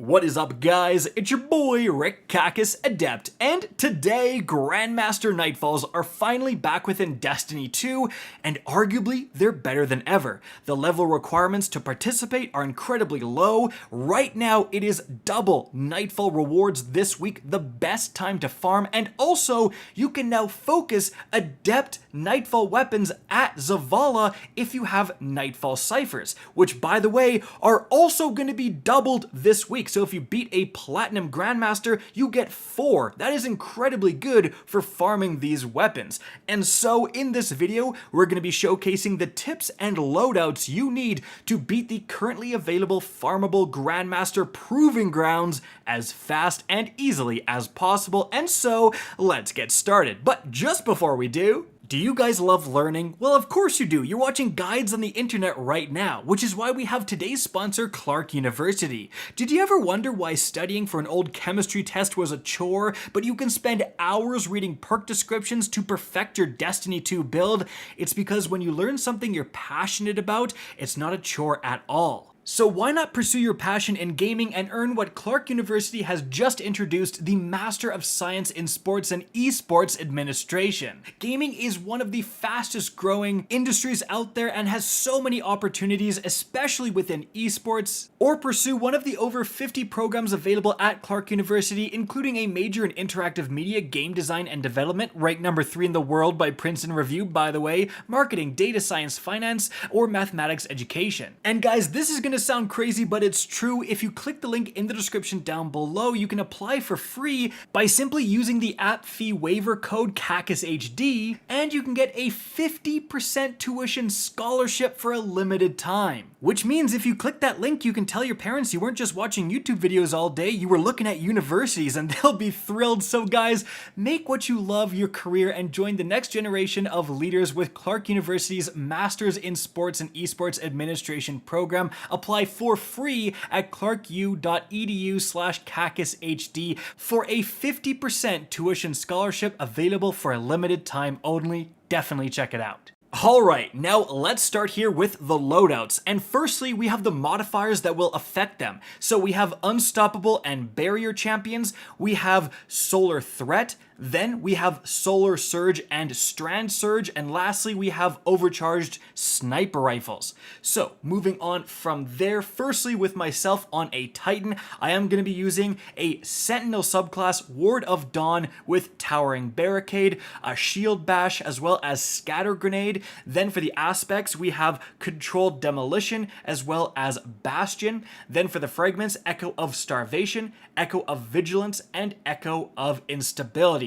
What is up, guys? It's your boy Rick Kakis Adept, and today Grandmaster Nightfalls are finally back within Destiny 2, and arguably they're better than ever. The level requirements to participate are incredibly low. Right now it is double Nightfall rewards this week, the best time to farm, and also you can now focus Adept Nightfall weapons at Zavala if you have Nightfall ciphers, which by the way are also going to be doubled this week. So if you beat a Platinum Grandmaster, you get 4. That is incredibly good for farming these weapons. And so in this video, we're going to be showcasing the tips and loadouts you need to beat the currently available farmable Grandmaster Proving Grounds as fast and easily as possible. And so let's get started. But just before we do you guys love learning? Well, of course you do. You're watching guides on the internet right now, which is why we have today's sponsor, Clark University. Did you ever wonder why studying for an old chemistry test was a chore, but you can spend hours reading perk descriptions to perfect your Destiny 2 build? It's because when you learn something you're passionate about, it's not a chore at all. So why not pursue your passion in gaming and earn what Clark University has just introduced, the Master of Science in Sports and Esports Administration. Gaming is one of the fastest growing industries out there and has so many opportunities, especially within esports. Or pursue one of the over 50 programs available at Clark University, including a major in interactive media, game design and development, ranked number 3 in the world by Princeton Review, by the way, marketing, data science, finance, or mathematics education. And guys, this is going to sound crazy, but it's true. If you click the link in the description down below, you can apply for free by simply using the app fee waiver code KAKISHD, and you can get a 50% tuition scholarship for a limited time. Which means if you click that link, you can tell your parents you weren't just watching YouTube videos all day, you were looking at universities, and they'll be thrilled. So guys, make what you love your career and join the next generation of leaders with Clark University's Masters in Sports and Esports Administration program. Apply for free at clarku.edu/KAKISHD for a 50% tuition scholarship available for a limited time only. Definitely check it out. Alright, now let's start here with the loadouts. And firstly, we have the modifiers that will affect them. So we have Unstoppable and Barrier Champions, we have Solar Threat, then we have Solar Surge and Strand Surge, and lastly we have Overcharged Sniper Rifles. So moving on from there, firstly with myself on a Titan, I am going to be using a Sentinel subclass, Ward of Dawn with Towering Barricade, a Shield Bash, as well as Scatter Grenade. Then for the aspects, we have Controlled Demolition as well as Bastion. Then for the fragments, Echo of Starvation, Echo of Vigilance, and Echo of Instability.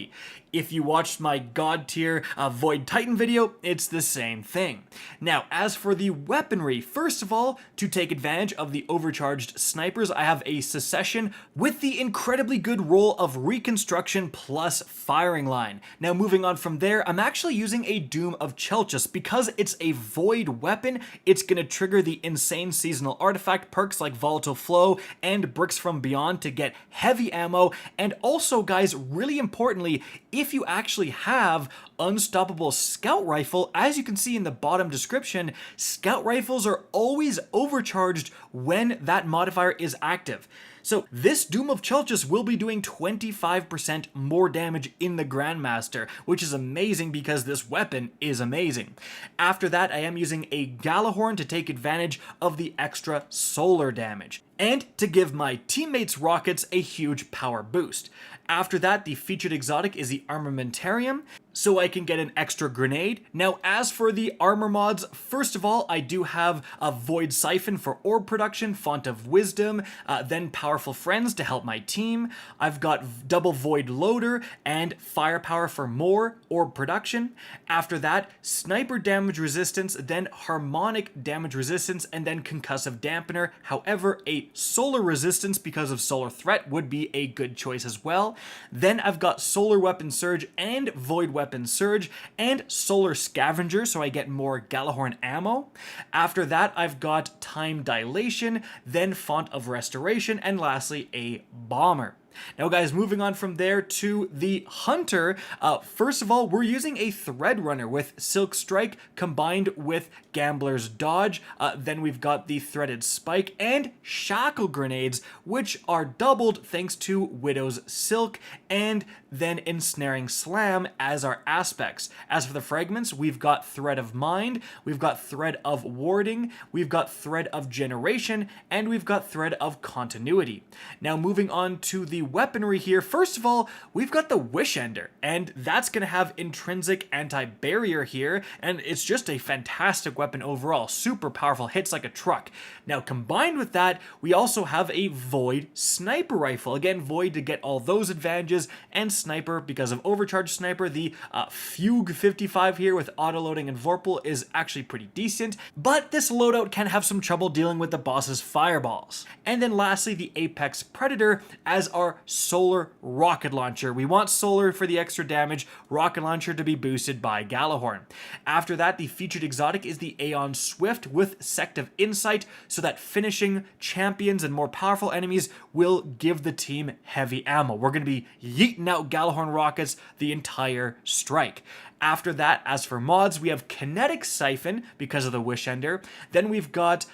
If you watched my God tier Void Titan video, it's the same thing. Now, as for the weaponry, first of all, to take advantage of the overcharged snipers, I have a Secession with the incredibly good roll of Reconstruction plus Firing Line. Now, moving on from there, I'm actually using a Doom of Chelchis. Because it's a Void weapon, it's going to trigger the insane seasonal artifact perks like Volatile Flow and Bricks from Beyond to get heavy ammo. And also, guys, really importantly, if you actually have Unstoppable Scout Rifle, as you can see in the bottom description, Scout Rifles are always overcharged when that modifier is active. So this Doom of Chelchis will be doing 25% more damage in the Grandmaster, which is amazing because this weapon is amazing. After that, I am using a Galahorn to take advantage of the extra solar damage, and to give my teammates' rockets a huge power boost. After that, the featured exotic is the Armamentarium, so I can get an extra grenade. Now, as for the armor mods, first of all, I do have a Void Siphon for orb production, Font of Wisdom, then Powerful Friends to help my team. I've got Double Void Loader and Firepower for more orb production. After that, Sniper Damage Resistance, then Harmonic Damage Resistance, and then Concussive Dampener. However, a Solar Resistance because of Solar Threat would be a good choice as well. Then I've got Solar Weapon Surge and Void Weapon Surge and Solar Scavenger, so I get more Galahorn ammo. After that, I've got Time Dilation, then Font of Restoration, and lastly, a Bomber. Now guys, moving on from there to the Hunter, first of all, we're using a Threadrunner with Silk Strike combined with Gambler's Dodge. Then we've got the Threaded Spike and Shackle Grenades, which are doubled thanks to Widow's Silk, and then Ensnaring Slam as our aspects. As for the fragments, we've got Thread of Mind, we've got Thread of Warding, we've got Thread of Generation, and we've got Thread of Continuity. Now moving on to the weaponry here, first of all, we've got the Wish Ender, and that's going to have intrinsic anti-barrier here, and it's just a fantastic weapon overall, super powerful, hits like a truck. Now combined with that, we also have a Void Sniper Rifle. Again, Void to get all those advantages, and Sniper because of Overcharge Sniper. The Fugue 55 here with autoloading and Vorpal is actually pretty decent, but this loadout can have some trouble dealing with the boss's fireballs. And then lastly, the Apex Predator as our Solar Rocket Launcher. We want Solar for the extra damage, Rocket Launcher to be boosted by Galahorn. After that, the featured exotic is the Aeon Swift with Sect of Insight, so that finishing champions and more powerful enemies will give the team heavy ammo. We're going to be yeeting out Galahorn rockets the entire strike. After that, as for mods, we have Kinetic Siphon because of the Wish Ender. Then we've got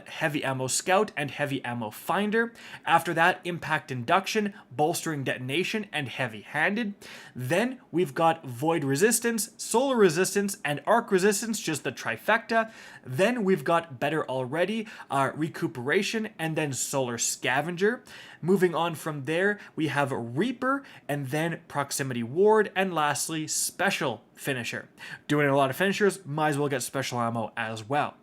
Heavy Ammo Scout and Heavy Ammo Finder. After that, Impact Induction, Bolstering Detonation, and Heavy Handed. Then we've got Void Resistance, Solar Resistance, and Arc Resistance, just the trifecta. Then we've got Better Already, Recuperation, and then Solar Scavenger. Moving on from there, we have Reaper, and then Proximity Ward, and lastly, Special Finisher. Doing a lot of finishers, might as well get special ammo as well.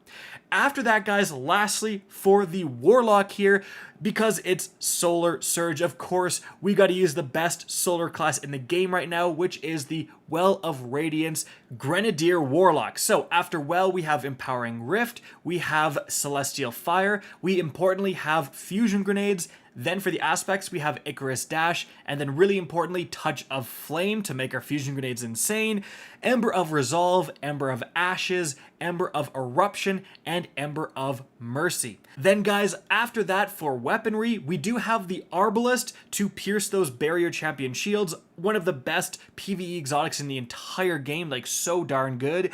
After that, guys, lastly, for the Warlock here, because it's Solar Surge, of course, we got to use the best Solar class in the game right now, which is the Well of Radiance Grenadier Warlock. So after Well, we have Empowering Rift, we have Celestial Fire, we importantly have Fusion Grenades. Then for the aspects, we have Icarus Dash, and then really importantly, Touch of Flame to make our fusion grenades insane, Ember of Resolve, Ember of Ashes, Ember of Eruption, and Ember of Mercy. Then guys, after that for weaponry, we do have the Arbalest to pierce those barrier champion shields, one of the best PvE exotics in the entire game, like so darn good.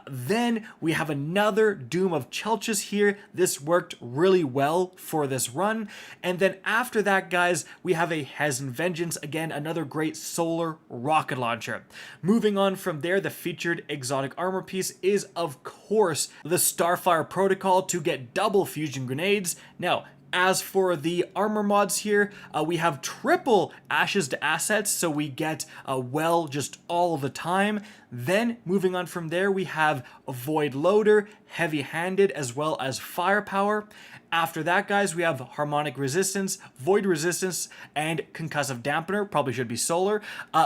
Then we have another Doom of Chelchis here. This worked really well for this run. And then after that, guys, we have a Hezen Vengeance, again, another great solar rocket launcher. Moving on from there, the featured exotic armor piece is, of course, the Starfire Protocol to get double fusion grenades. Now, as for the armor mods here, we have triple Ashes to Assets, so we get well just all the time. Then, moving on from there, we have a Void Loader, Heavy Handed, as well as Firepower. After that, guys, we have Harmonic Resistance, Void Resistance, and Concussive Dampener, probably should be Solar.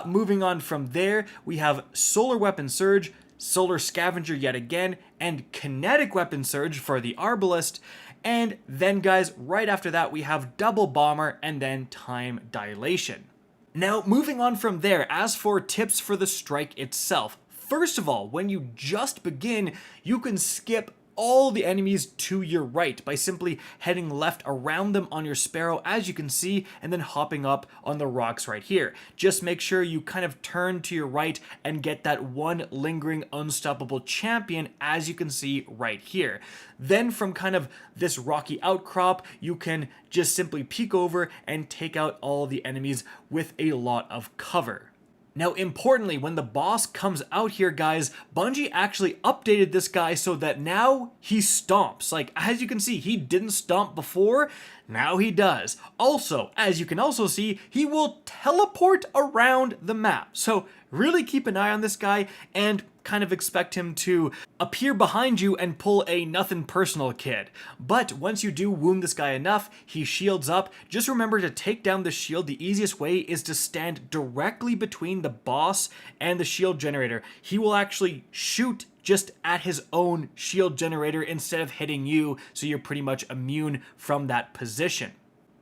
Moving on from there, we have Solar Weapon Surge, Solar Scavenger yet again, and Kinetic Weapon Surge for the Arbalest. And then, guys, right after that, we have Double Bomber and then Time Dilation. Now, moving on from there, as for tips for the strike itself, first of all, when you just begin, you can skip all the enemies to your right by simply heading left around them on your Sparrow, as you can see, and then hopping up on the rocks right here. Just make sure you kind of turn to your right and get that one lingering unstoppable champion, as you can see right here. Then from kind of this rocky outcrop, you can just simply peek over and take out all the enemies with a lot of cover. Now, importantly, when the boss comes out here, guys, Bungie actually updated this guy so that now he stomps. Like, as you can see, he didn't stomp before, now he does. Also, as you can also see, he will teleport around the map. So really keep an eye on this guy and kind of expect him to appear behind you and pull a nothing personal kid. But once you do wound this guy enough, he shields up. Just remember to take down the shield. The easiest way is to stand directly between the boss and the shield generator. He will actually shoot just at his own shield generator instead of hitting you, so you're pretty much immune from that position.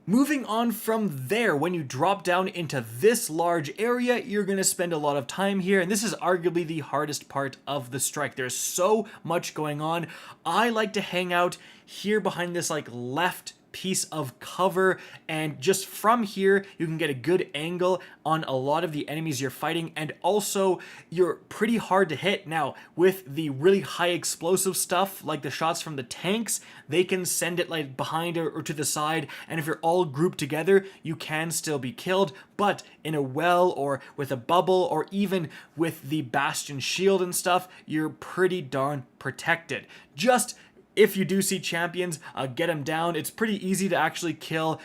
Moving on from there, when you drop down into this large area, you're going to spend a lot of time here, and this is arguably the hardest part of the strike. There's so much going on. I like to hang out here behind this like left piece of cover, and just from here you can get a good angle on a lot of the enemies you're fighting, and also you're pretty hard to hit. Now with the really high explosive stuff like the shots from the tanks, they can send it like behind or to the side, and if you're all grouped together you can still be killed. But in a well or with a bubble or even with the bastion shield and stuff, you're pretty darn protected. Just if you do see champions, get them down. It's pretty easy to actually kill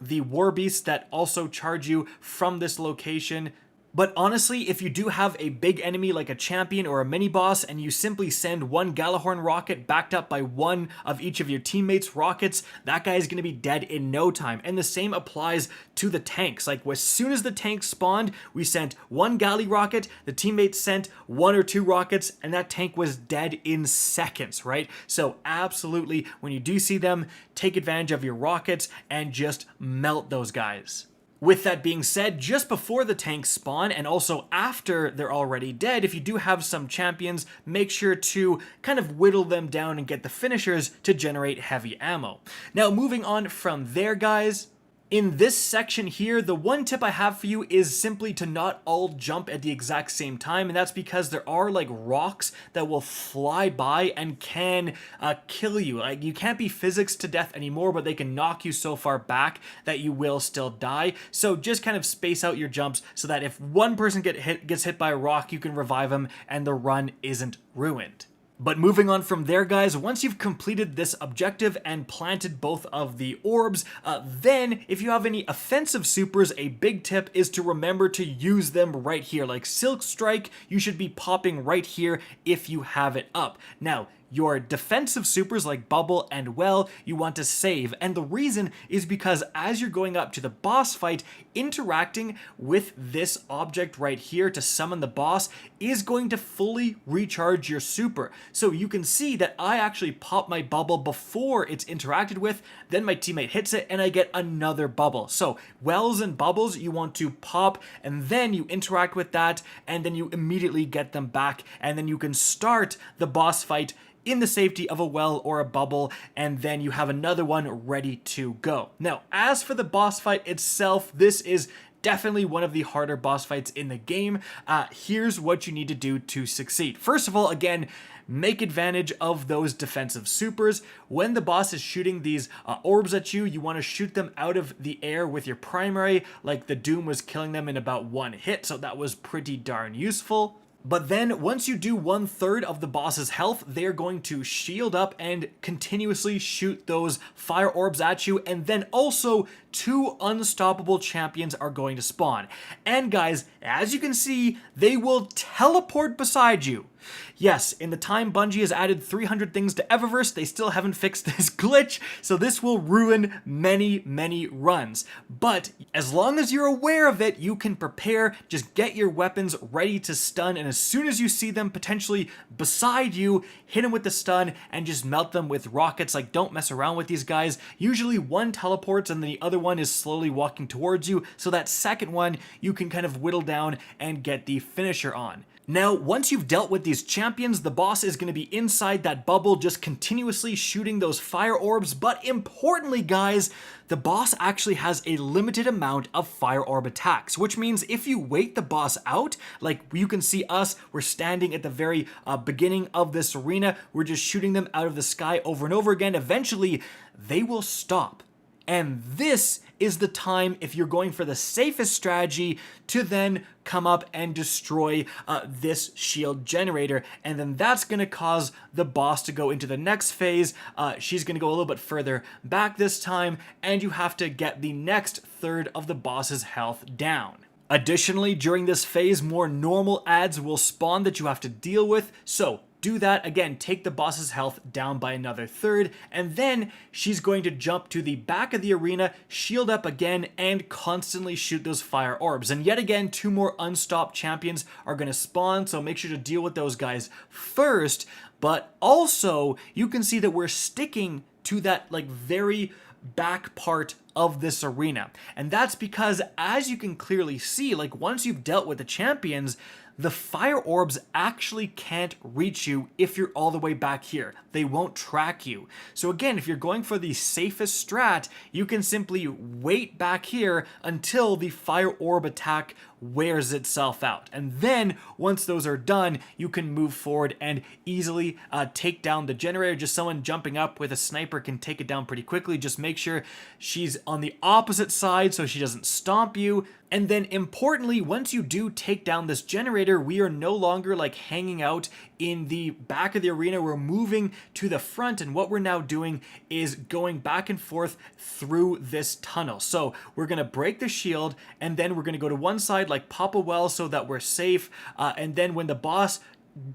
the war beasts that also charge you from this location. But honestly, if you do have a big enemy like a champion or a mini-boss and you simply send one Galahorn rocket backed up by one of each of your teammates' rockets, that guy is going to be dead in no time. And the same applies to the tanks. Like as soon as the tanks spawned, we sent one galley rocket, the teammates sent 1 or 2 rockets, and that tank was dead in seconds, right? So absolutely, when you do see them, take advantage of your rockets and just melt those guys. With that being said, just before the tanks spawn and also after they're already dead, if you do have some champions, make sure to kind of whittle them down and get the finishers to generate heavy ammo. Now moving on from there, guys, in this section here, the one tip I have for you is simply to not all jump at the exact same time, and that's because there are like rocks that will fly by and can kill you. Like you can't be physics to death anymore, but they can knock you so far back that you will still die. So just kind of space out your jumps so that if one person gets hit by a rock, you can revive them and the run isn't ruined. But moving on from there, guys, once you've completed this objective and planted both of the orbs, then if you have any offensive supers, a big tip is to remember to use them right here. Like Silk Strike, you should be popping right here if you have it up. Now, your defensive supers like Bubble and Well, you want to save. And the reason is because as you're going up to the boss fight, interacting with this object right here to summon the boss is going to fully recharge your super. So you can see that I actually pop my bubble before it's interacted with, then my teammate hits it and I get another bubble. So Wells and Bubbles you want to pop and then you interact with that and then you immediately get them back and then you can start the boss fight in the safety of a well or a bubble, and then you have another one ready to go. Now, as for the boss fight itself, this is definitely one of the harder boss fights in the game. Here's what you need to do to succeed. First of all, again, make advantage of those defensive supers. When the boss is shooting these orbs at you, you want to shoot them out of the air with your primary, like the Doom was killing them in about 1 hit, so that was pretty darn useful. But then once you do 1/3 of the boss's health, they're going to shield up and continuously shoot those fire orbs at you, and then also 2 unstoppable champions are going to spawn. And guys, as you can see, they will teleport beside you. Yes, in the time Bungie has added 300 things to Eververse, they still haven't fixed this glitch, so this will ruin many runs. But as long as you're aware of it, you can prepare, just get your weapons ready to stun, and as soon as you see them potentially beside you, hit them with the stun and just melt them with rockets. Like, don't mess around with these guys. Usually one teleports and the other one is slowly walking towards you, so that second one you can kind of whittle down and get the finisher on. Now, once you've dealt with these champions, the boss is going to be inside that bubble just continuously shooting those fire orbs, but importantly, guys, the boss actually has a limited amount of fire orb attacks, which means if you wait the boss out, like you can see us, we're standing at the very beginning of this arena, we're just shooting them out of the sky over and over again, eventually they will stop. And this is the time, if you're going for the safest strategy, to then come up and destroy this shield generator. And then that's going to cause the boss to go into the next phase. She's going to go a little bit further back this time, and you have to get the next third of the boss's health down. Additionally, during this phase, more normal adds will spawn that you have to deal with. So do that, again, take the boss's health down by another third, and then she's going to jump to the back of the arena, shield up again, and constantly shoot those fire orbs. And yet again, 2 more unstopped champions are going to spawn, so make sure to deal with those guys first. But also, you can see that we're sticking to that like very back part of this arena. And that's because, as you can clearly see, like once you've dealt with the champions, the fire orbs actually can't reach you if you're all the way back here. They won't track you. So again, if you're going for the safest strat, you can simply wait back here until the fire orb attack wears itself out. And then once those are done, you can move forward and easily take down the generator. Just someone jumping up with a sniper can take it down pretty quickly. Just make sure she's on the opposite side so she doesn't stomp you. And then importantly, once you do take down this generator, we are no longer like hanging out in the back of the arena. We're moving to the front, and what we're now doing is going back and forth through this tunnel. So we're gonna break the shield, and then we're gonna go to one side, like pop a well so that we're safe. And then when the boss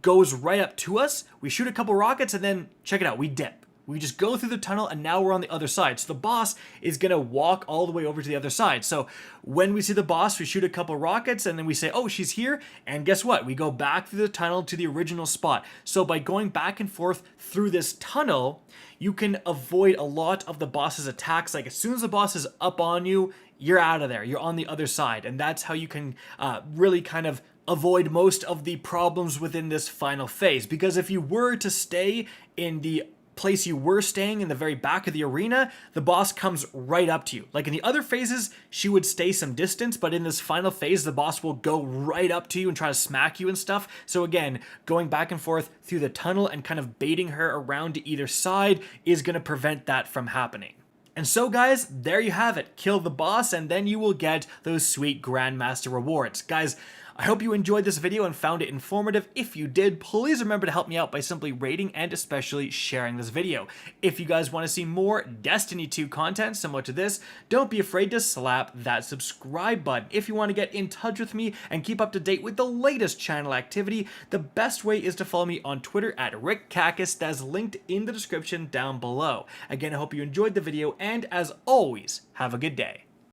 goes right up to us, we shoot a couple rockets, and then check it out, we dip. We just go through the tunnel, and now we're on the other side. So the boss is gonna walk all the way over to the other side. So when we see the boss, we shoot a couple rockets, and then we say, oh, she's here. And guess what? We go back through the tunnel to the original spot. So by going back and forth through this tunnel, you can avoid a lot of the boss's attacks. Like as soon as the boss is up on you, you're out of there. You're on the other side. And that's how you can really kind of avoid most of the problems within this final phase. Because if you were to stay in the place you were staying in the very back of the arena, the boss comes right up to you. Like in the other phases, she would stay some distance, but in this final phase, the boss will go right up to you and try to smack you and stuff. So again, going back and forth through the tunnel and kind of baiting her around to either side is going to prevent that from happening. And so guys, there you have it. Kill the boss and then you will get those sweet Grandmaster rewards. Guys, I hope you enjoyed this video and found it informative. If you did, please remember to help me out by simply rating and especially sharing this video. If you guys want to see more Destiny 2 content similar to this, don't be afraid to slap that subscribe button. If you want to get in touch with me and keep up to date with the latest channel activity, the best way is to follow me on Twitter at RickCacus, that's linked in the description down below. Again, I hope you enjoyed the video, and as always, have a good day.